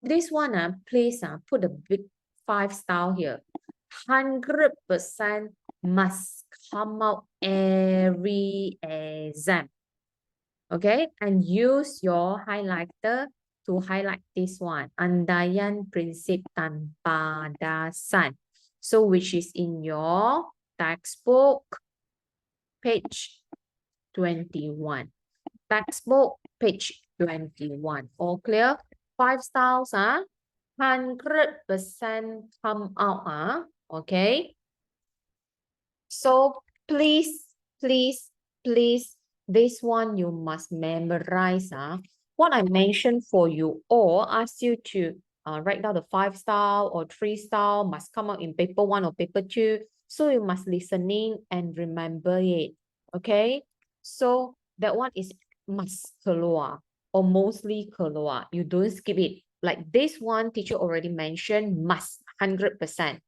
this one, please put a big 5 star here. 100% must come out every exam. Okay, and use your highlighter to highlight this one. Andaian prinsip dan batasan. So which is in your textbook, page 21. Textbook, page 21. All clear? 5 stars, 100% come out, okay? So please, this one you must memorize. What I mentioned for you, or ask you to write down the 5 star or 3 star must come out in paper 1 or paper 2. So you must listening and remember it. Okay? So that one is must keluar or mostly keluar. You don't skip it. Like this one, teacher already mentioned must 100%.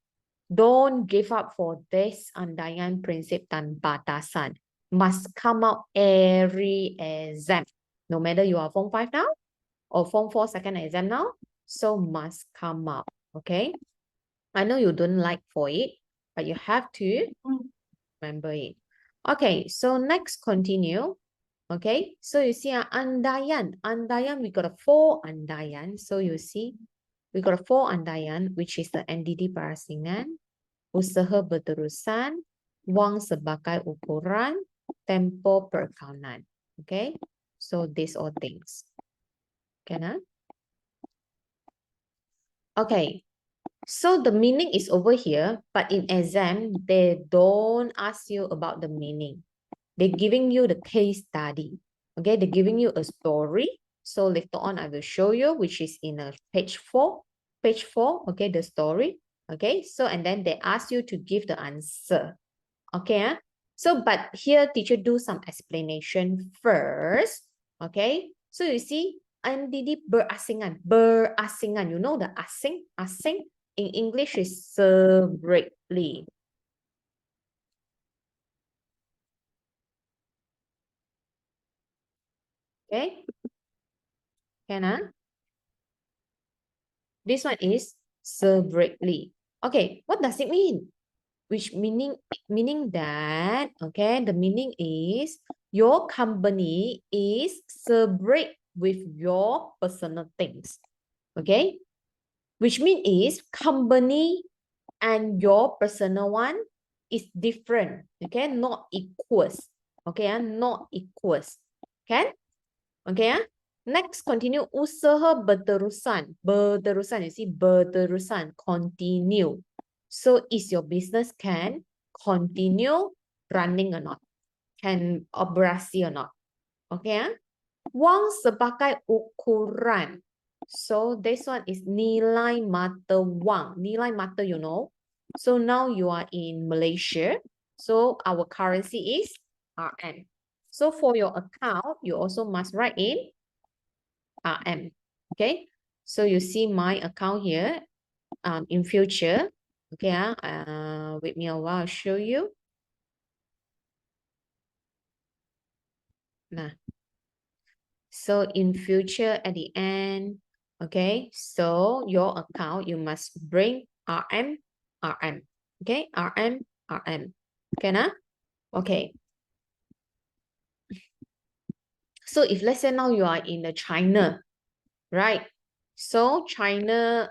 Don't give up for this Andaian prinsip dan batasan. Must come out every exam. No matter you are Form 5 now or Form 4 second exam now. So must come out. Okay. I know you don't like for it, but you have to remember it. Okay. So next continue. Okay. So you see Andaian. Andaian, we got a 4 Andaian. So you see we got a 4 Andaian, which is the NDD Parasingan. Usaha berterusan, wang sebagai ukuran, tempo perakaunan. Okay, so these all things. Okay, okay, so the meaning is over here, but in exam, they don't ask you about the meaning. They're giving you the case study. Okay, they're giving you a story. So later on, I will show you, which is in page 4. Page 4, okay, the story. Okay, so and then they ask you to give the answer. Okay, so but here teacher do some explanation first. Okay, so you see, NDD berasingan. Berasingan, you know the asing? Asing in English is separately. Okay, can this one is separately. Okay, what does it mean? Which meaning that, okay, the meaning is your company is separate with your personal things. Okay, which mean is company and your personal one is different. Okay, not equals. Okay, not equals. Okay, okay. Next, continue. Usaha berterusan. Berterusan, you see, berterusan, continue. So, is your business can continue running or not? Can operasi or not? Okay. Wang sebagai ukuran. So, this one is nilai mata wang. Nilai mata, you know. So, now you are in Malaysia. So, our currency is RM. So, for your account, you also must write in RM. Okay, so you see my account here in future. Okay, wait me a while, I'll show you. Nah. So in future at the end, okay, so your account you must bring RM, RM. Okay, RM, RM. Okay, nah? Okay. So if let's say now you are in the China, right? So China,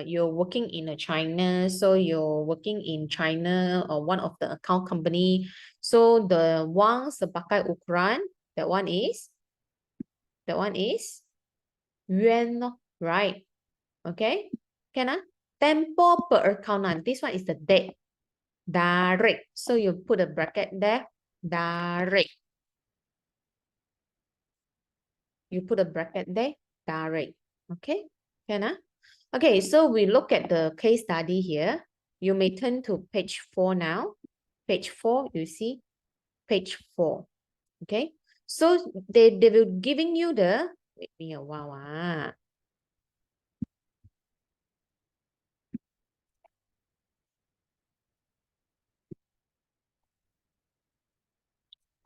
you're working in a China, so you're working in China or one of the account company. So the wang sebagai ukuran, that one is yuan, right? Okay, can tempo perakaunan. This one is the date, direct. So you put a bracket there, direct. You put a bracket there, direct. Okay, can Okay, so we look at the case study here. You may turn to page 4 now. Page 4, you see? Page 4. Okay, so they will giving you the, wait me a while.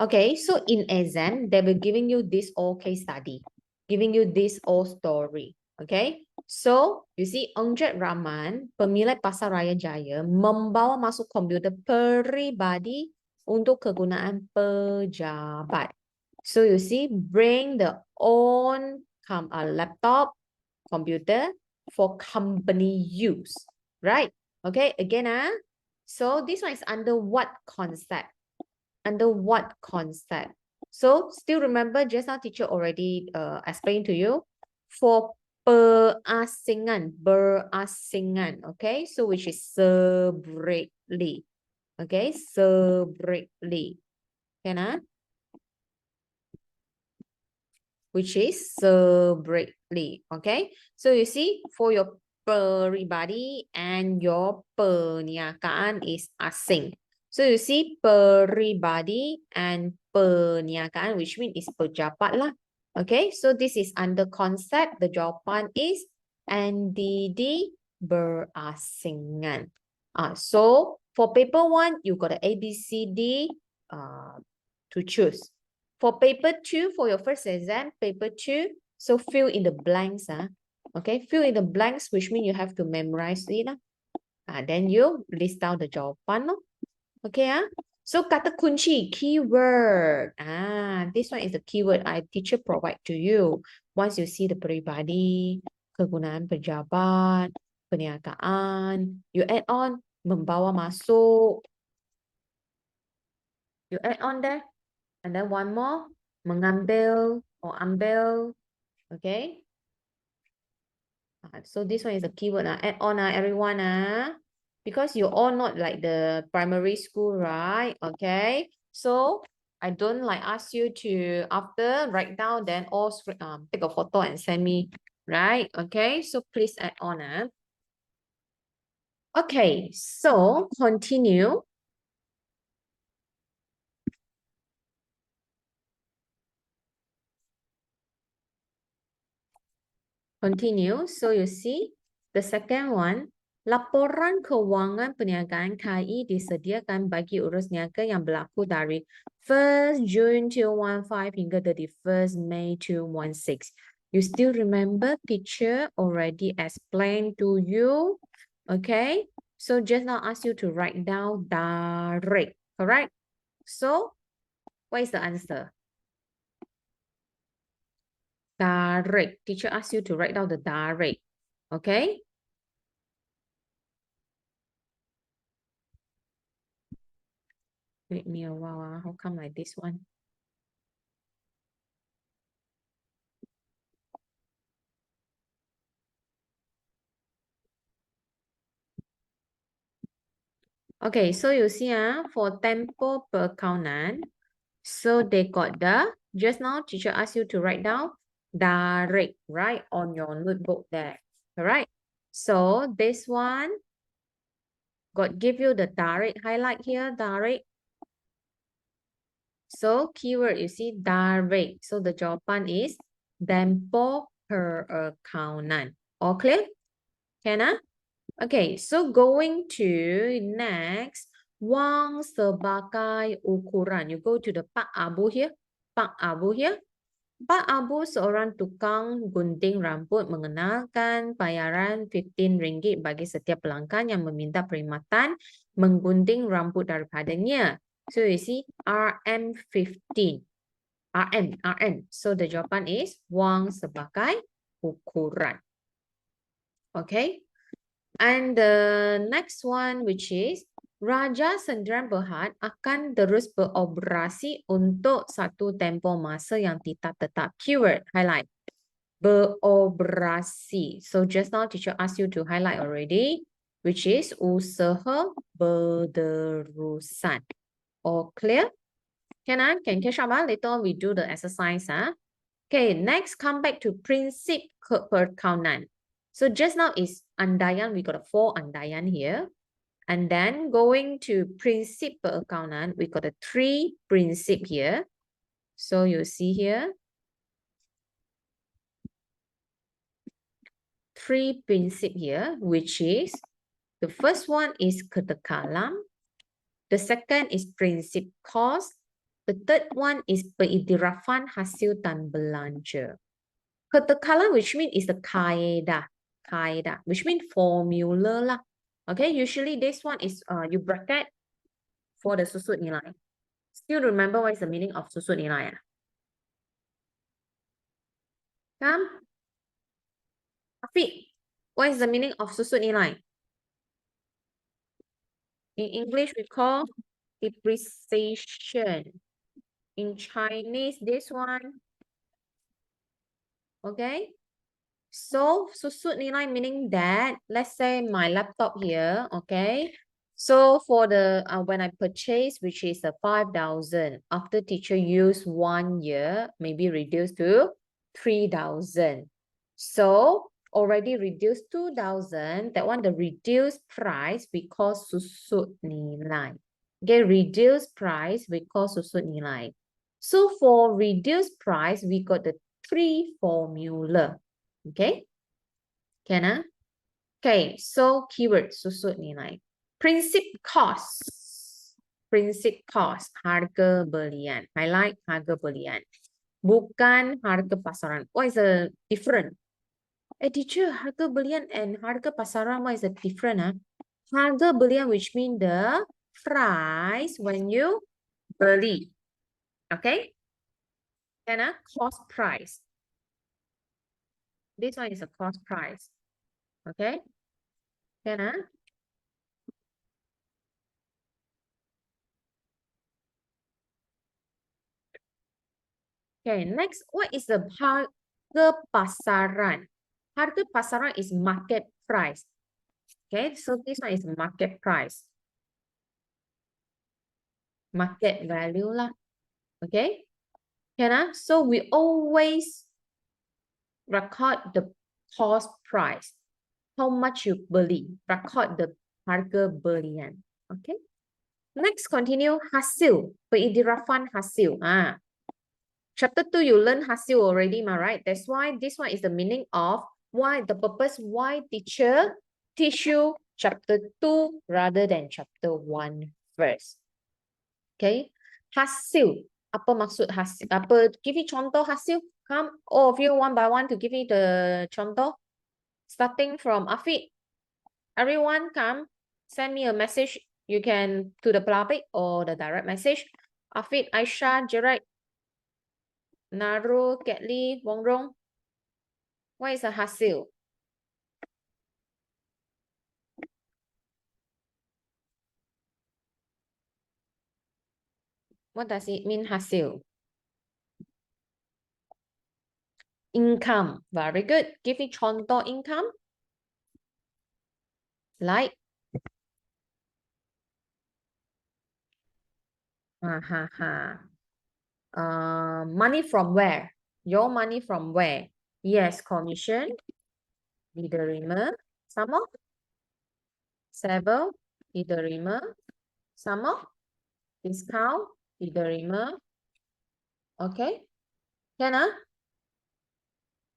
Okay, so in exam, they will giving you this all case study, giving you this all story. Okay, So, you see, Ongjat Rahman, pemilik Pasar Raya Jaya, membawa masuk komputer peribadi untuk kegunaan pejabat. So, you see, bring the own laptop, computer for company use, right? Okay, again, so this one is under what concept? Under what concept? So still remember just now teacher already explained to you for berasingan, okay? So which is separately, okay? Separately, can which is separately, okay? So you see for your peribadi and your perniagaan is asing. So you see peribadi and perniagaan, which means is pejabat lah. Okay, so this is under concept. The jawapan is NDD berasingan. So for paper 1, you got a ABCD to choose. For paper 2, for your first exam, paper 2, so fill in the blanks. Okay, fill in the blanks, which means you have to memorize it. Then you list down the jawapan. Okay, so kata kunci, keyword. This one is the keyword I teacher provide to you. Once you see the peribadi, kegunaan pejabat, perniagaan, you add on membawa masuk. You add on there. And then one more, mengambil or ambil. Okay. So this one is a keyword. Add on, everyone. Because you all not like the primary school, right? Okay. So I don't like ask you to after write down, then all take a photo and send me, right? Okay. So please add on. Okay. So continue. Continue. So you see the second one, laporan kewangan perniagaan KI disediakan bagi urus niaga yang berlaku dari 1st June 2015 hingga 31st May 2016. You still remember teacher already explained to you? Okay. So just now ask you to write down direct, correct? So what is the answer? Direct. Teacher asked you to write down the direct. Okay. Wait me a while. How come like this one? Okay, so you see for tempo Perakaunan, so they got just now teacher asked you to write down direct, right, on your notebook there. All right. So this one got give you the direct highlight here, direct. So keyword you see direct. So the jawapan is tempo Perakaunan. All clear? Can? Okay, so going to next, wang sebagai ukuran. You go to the Pak Abu here. Pak Abu here. Pak Abu seorang tukang gunting rambut mengenalkan bayaran RM15 bagi setiap pelanggan yang meminta perkhidmatan menggunting rambut daripadanya. So you see RM15. RM. So the jawapan is wang sebagai ukuran. Okay. And the next one which is Raja Sendirian Berhad akan terus beroperasi untuk satu tempoh masa yang tidak tetap. Keyword highlight. Beroperasi. So just now teacher asked you to highlight already, which is usaha berterusan. All clear? Can catch up? Later on we do the exercise. Okay, next come back to prinsip Perakaunan. So just now is Andaian, we got a 4 Andaian here. And then going to Prinsip Perakaunan, we got a 3 Prinsip here. So you see here, 3 Prinsip here, which is, the first one is Ketekalan. The second is Prinsip Cost. The third one is Pengiktirafan Hasil dan Belanja. Ketekalan, which means is the kaedah. Thai dah, which means formula lah. Okay, usually this one is you bracket for the susut nilai. Still remember what is the meaning of susut nilai? Come, Afiq, what is the meaning of susut nilai? In English, we call depreciation. In Chinese, this one. Okay. So, susut nilai meaning that, let's say my laptop here, okay. So for the, when I purchase, which is a 5,000, after teacher use 1 year, maybe reduce to 3,000. So already reduced 2,000, that one, the reduced price, we call susut nilai. Okay, reduced price, we call susut nilai. So for reduced price, we got the 3 formula. Okay, can ah? Okay, so keyword susut nilai. Prinsip cost. Prinsip cost, harga belian. Highlight harga belian. Bukan harga pasaran. What is the different? Teacher, harga belian and harga pasaran, what is the different? Harga belian, which means the price when you beli. Okay? Can ah? Cost price. This one is a cost price. Okay? Can ah? Okay, next, what is the harga pasaran? Harga pasaran is market price. Okay, so this one is market price. Market value lah. Okay, can ah? So we always record the cost price. How much you beli. Record the harga belian. Okay. Next, continue hasil. Pengiktirafan hasil. Chapter 2, you learn hasil already, right? That's why this one is the meaning of why the purpose, why teacher teach you chapter 2 rather than chapter 1 first. Okay. Hasil. Apa maksud hasil? Apa? Give me contoh hasil. Come, all of you one by one to give me the contoh. Starting from Afiq. Everyone come, send me a message. You can to the public or the direct message. Afiq, Aisyah, Gerard, Naru, Ketli, Wong Rong. What is a hasil? What does it mean, hasil? Income. Very good. Give me contoh income. Like. Money from where? Your money from where? Yes, commission. Diterima. Sama. Sever. Diterima. Sama. Discount. Diterima. Okay. Can ah?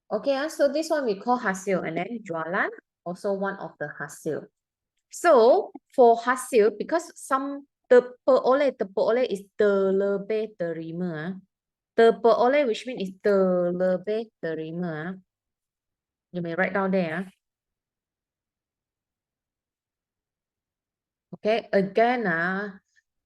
Okay, so this one we call hasil, and then jualan, also one of the hasil. So for hasil, because some terperoleh is terlebih terima. Terperoleh, which means is terlebih terima. You may write down there. Okay, again,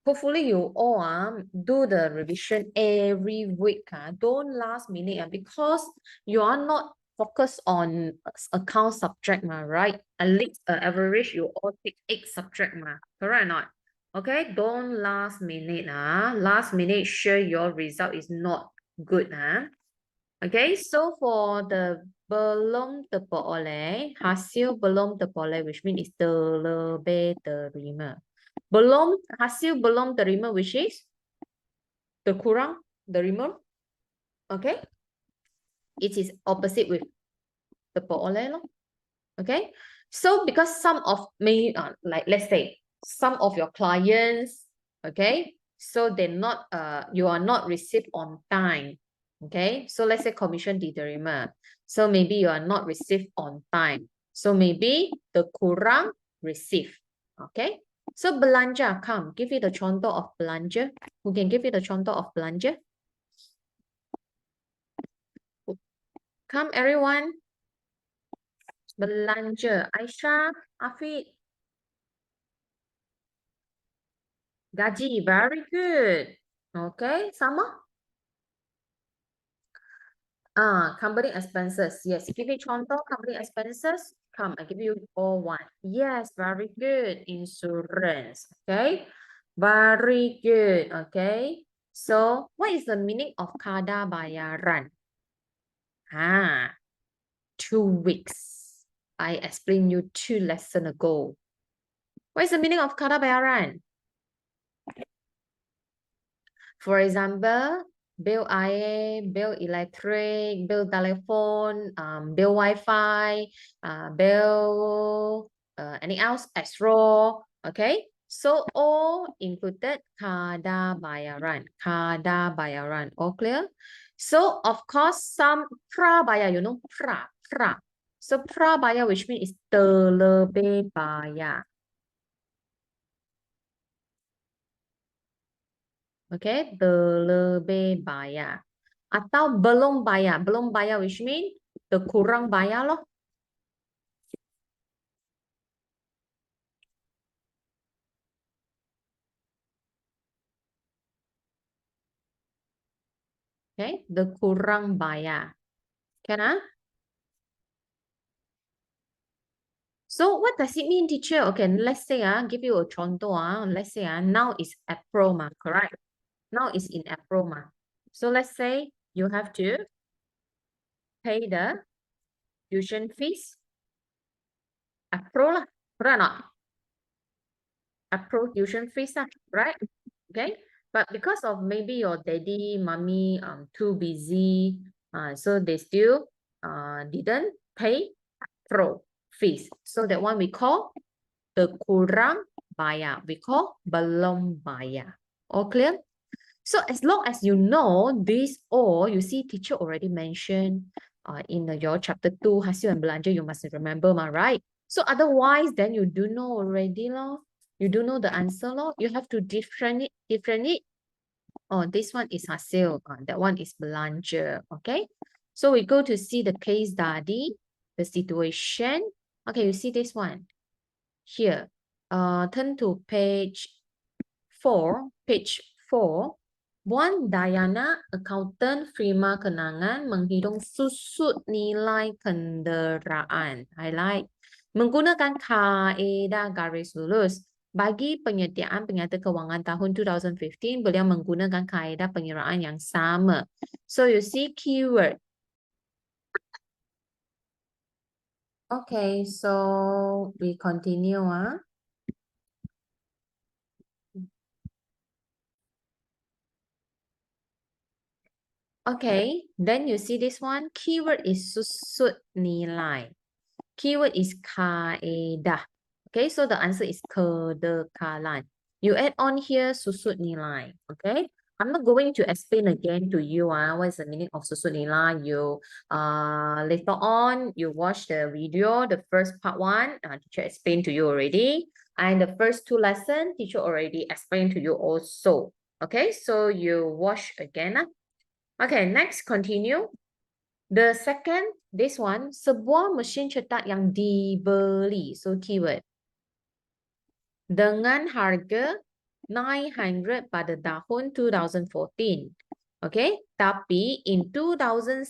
hopefully you all do the revision every week. Don't last minute because you are not focused on account subject, right? At least average you all take 8 subject, correct or not? Okay, don't last minute. Last minute, sure your result is not good. Okay, so for the belum terperoleh, hasil belum terperoleh, which means is terlebih terima. Hasil belum terima, which is terkurang terima. Okay, it is opposite with terperoleh. Okay, so because some of like let's say some of your clients, okay, so they're not you are not received on time. Okay, so let's say commission diterima. So maybe you are not received on time. So maybe the kurang receive. Okay, so belanja, come, give you the contoh of belanja. Who can give you the contoh of belanja? Come, everyone. Belanja. Aisyah, Afiq. Gaji. Very good. Okay, sama? Company expenses. Yes, give me contoh company expenses. Come, I give you all one. Yes, very good. Insurance. Okay, very good. Okay, so what is the meaning of kada bayaran? 2 weeks. I explained you 2 lessons ago. What is the meaning of kada bayaran? For example, bill air, bill electric, bill telephone, bill Wi-Fi, bill anything else, extra. Okay, so all included kada bayaran. Kada bayaran. All clear? So of course some prabayar, you know, pra. So prabayar, which means is terlebih bayar. Okay, terlebih bayar. Atau belum bayar. Belum bayar which mean kurang bayar loh. Okay, kurang bayar. Can? So what does it mean, teacher? Okay, let's say give you a contoh. Let's say now is April, correct? Now is in April. So let's say you have to pay the tuition fees. April lah, correct or not? April tuition fees lah, right? Okay, but because of maybe your daddy, mommy too busy, so they still didn't pay pro fees. So that one we call the kurang bayar. We call belum bayar. All clear? So as long as you know this all, you see teacher already mentioned in your chapter 2, hasil and belanja, you must remember, right? So otherwise, then you do know already, lor. You do know the answer, lor. You have to differentiate. Oh, this one is hasil. That one is belanja. Okay. So we go to see the case study, the situation. Okay, you see this one here. Turn to page 4. Page 4. Buan Dayana, accountant firma kenangan, menghitung susut nilai kenderaan. Highlight. Menggunakan kaedah garis lurus. Bagi penyediaan penyata kewangan tahun 2015, beliau menggunakan kaedah pengiraan yang sama. So you see keyword. Okay, so we continue. Okay, then you see this one. Keyword is susut nilai. Keyword is kaedah. Okay, so the answer is kedekalan. You add on here susut nilai. Okay, I'm not going to explain again to you what is the meaning of susut nilai. You later on you watch the video, the first part 1, teacher explained to you already, and the first 2 lessons teacher already explained to you also. Okay, so you watch again. Okay, next continue. The second, this one, sebuah mesin cetak yang dibeli. So keyword. Dengan harga 900 pada tahun 2014. Okay, tapi in 2016,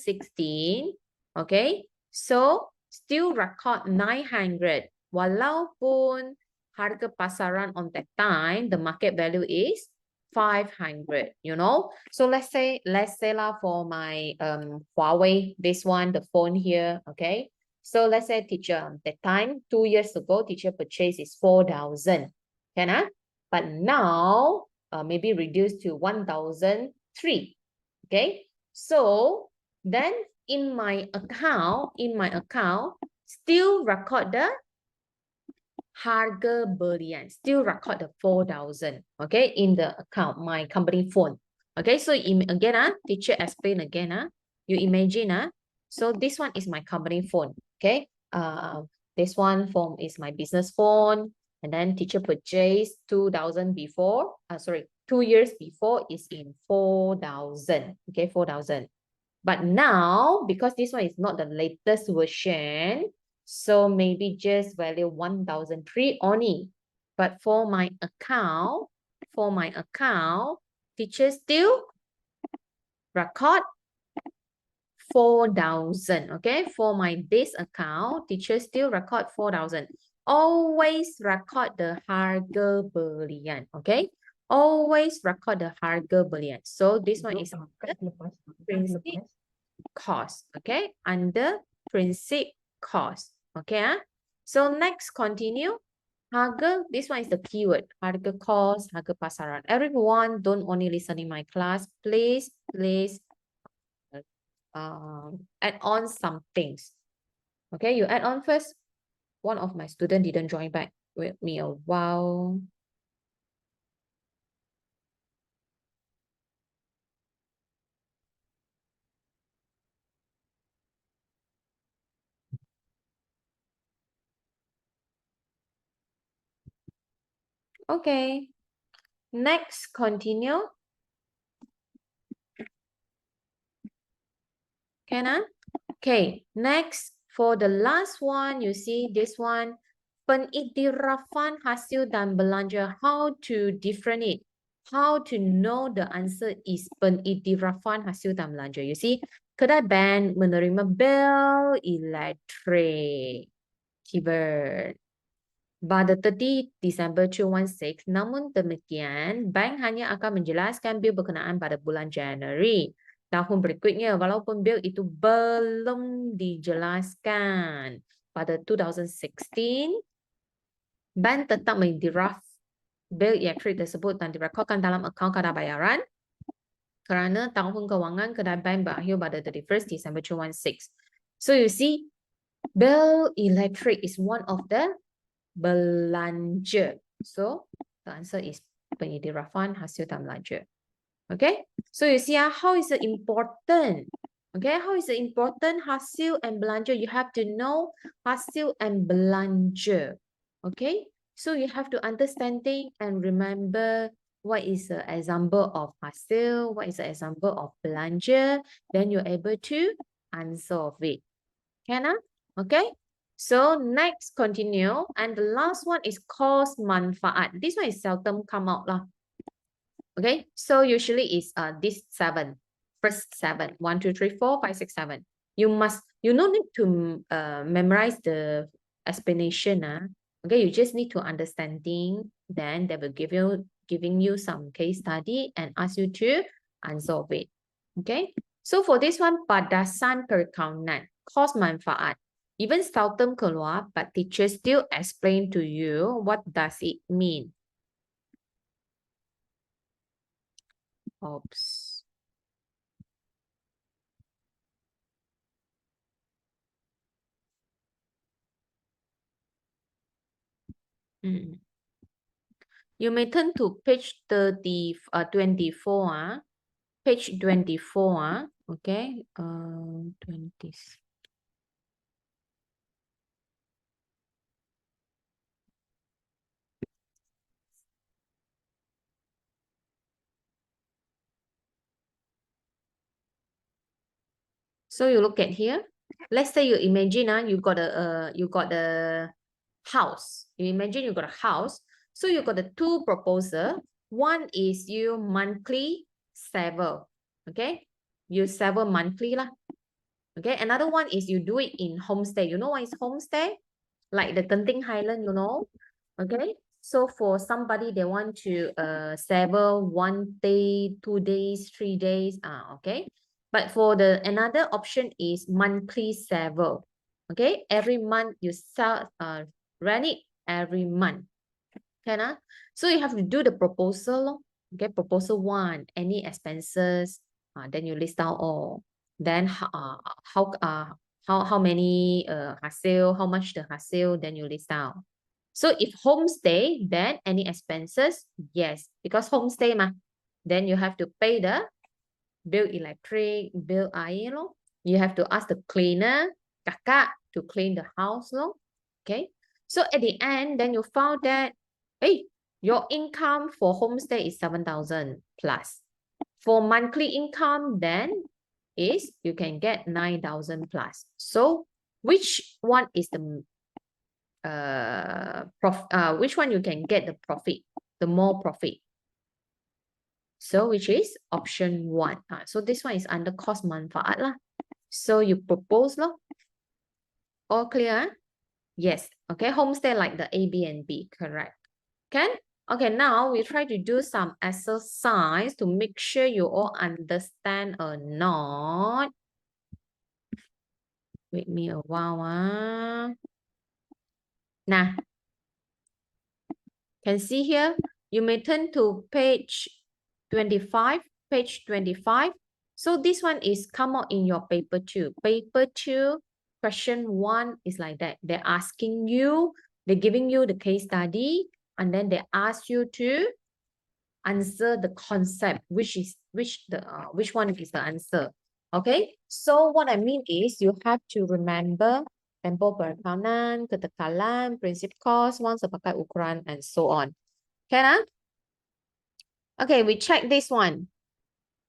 okay, so still record 900. Walaupun harga pasaran on that time, the market value is 500, you know. So let's say lah for my Huawei, this one, the phone here, okay. So let's say teacher, that time 2 years ago, teacher purchase is 4,000, can? But now maybe reduced to 1,003, okay. So then in my account, still record the harga belian, still record the 4,000, okay, in the account, my company phone. Okay, so again, teacher explain again, you imagine, so this one is my company phone, okay, this one phone is my business phone, and then teacher purchased 2,000 before, 2 years before is in 4,000, okay, 4,000. But now, because this one is not the latest version, So maybe just value 1,003 only. But for my account, teacher still record 4,000. Okay, for my this account, teacher still record 4,000. Always record the harga belian. Okay, always record the harga belian. So this one is prinsip cost. Okay, under prinsip cost. Okay, so next continue. Harga, this one is the keyword. Harga cost, harga pasaran. Everyone, don't only listen in my class. Please add on some things. Okay, you add on first. One of my students didn't join back with me a while. Okay, next continue. Can? Okay, next for the last one, you see this one. Pengiktirafan hasil dan belanja. How to different it? How to know the answer is pengiktirafan hasil dan belanja? You see, kedai bank menerima bil elektrik. Keyword. Pada 30 Disember 2016, namun demikian, bank hanya akan menjelaskan bil berkenaan pada bulan Januari tahun berikutnya, walaupun bil itu belum dijelaskan. Pada 2016, bank tetap mendraft bil elektrik tersebut dan direkodkan dalam akaun kadar bayaran kerana tahun kewangan kedai bank berakhir pada 31 Disember 2016. So you see, bill electric is one of the belanja. So the answer is pengiktirafan hasil dan belanja. Okay, so you see how is it important? Okay, how is it important? Hasil and belanja. You have to know hasil and belanja. Okay, so you have to understand it and remember what is the example of hasil, what is the example of belanja. Then you're able to answer it. Can I? Okay. So next continue. And the last one is cost manfaat. This one is seldom come out lah. Okay. So usually it's this seven. First seven. 1, 2, 3, 4, 5, 6, 7. You don't need to memorize the explanation. Okay, you just need to understanding. Then they will giving you some case study and ask you to answer it. Okay. So for this one, Batasan Perakaunan, cost manfaat. Even seldom keluar, but teachers still explain to you what does it mean. Oops. You may turn to page 24. Page 24. Okay. 20. So you look at here. Let's say you imagine you got a house. You imagine you got a house. So you got the two proposal. One is you monthly sever. Okay, you sever monthly lah. Okay, another one is you do it in homestay. You know what is homestay? Like the Genting Highland, you know. Okay, so for somebody they want to sever 1 day, 2 days, 3 days. Okay. But for the another option is monthly sever. Okay, every month you rent it every month. Can So you have to do the proposal. Okay, proposal 1, any expenses. Then you list out all. Then how many hasil, how much the hasil, then you list out. So if homestay, then any expenses, yes, because homestay then you have to pay the bill electric, bill air lo. You have to ask the cleaner, kakak, to clean the house lo. Okay, so at the end, then you found that, hey, your income for homestay is 7,000 plus. For monthly income, then is you can get 9,000 plus. So which one is the which one you can get the profit, the more profit? So which is option 1. So this one is under cost manfaat lah. So you propose lah. All clear? Yes. Okay, homestay like the A, B, and B, correct. Can? Okay, now we try to do some exercise to make sure you all understand or not. Wait me a while. Nah. Can see here? You may turn to page 25. Page 25. So this one is come out in your paper 2. Paper 2, question 1 is like that. They're asking you, they're giving you the case study, and then they ask you to answer the concept, which one is the answer. Okay, so what I mean is you have to remember tempo perakaunan, ketekalan, prinsip kos, wang sebagai ukuran, and so on. Can? Okay, we check this one.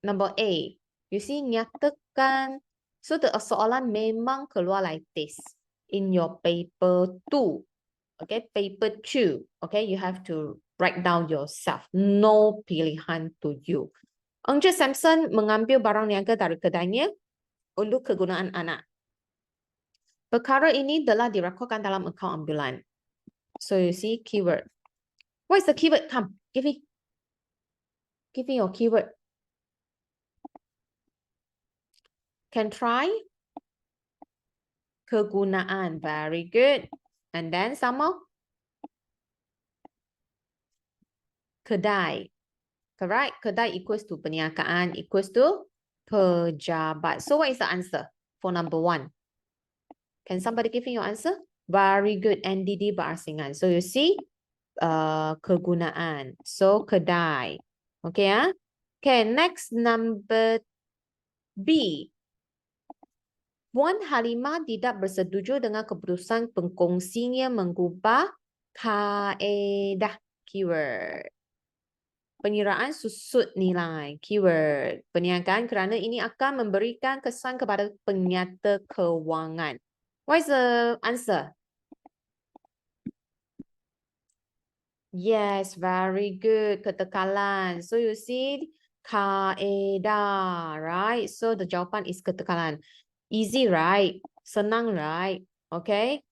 Number A, you see nyatakan. So the soalan memang keluar like this in your paper 2. Okay, paper 2. Okay, you have to write down yourself. No pilihan to you. Encik Samson mengambil barang niaga dari kedainya untuk kegunaan anak. Perkara ini telah direkodkan dalam akaun ambulan. So you see keyword. What is the keyword? Come, give me. Give me your keyword. Can try. Kegunaan. Very good. And then some more. Kedai. Correct? Kedai equals to perniagaan equals to pejabat. So what is the answer for number 1? Can somebody give me your answer? Very good. NDD berasingan. So you see kegunaan. So kedai. Okay, Okay, next number B. Puan Halimah tidak bersetuju dengan keputusan pengkongsinya mengubah kaedah keyword. Penyeraan susut nilai keyword. Perniagaan kerana ini akan memberikan kesan kepada penyata kewangan. What is the answer? Yes, very good. Ketekalan. So you see kaedah, right? So the jawapan is ketekalan. Easy, right? Senang, right? Okay.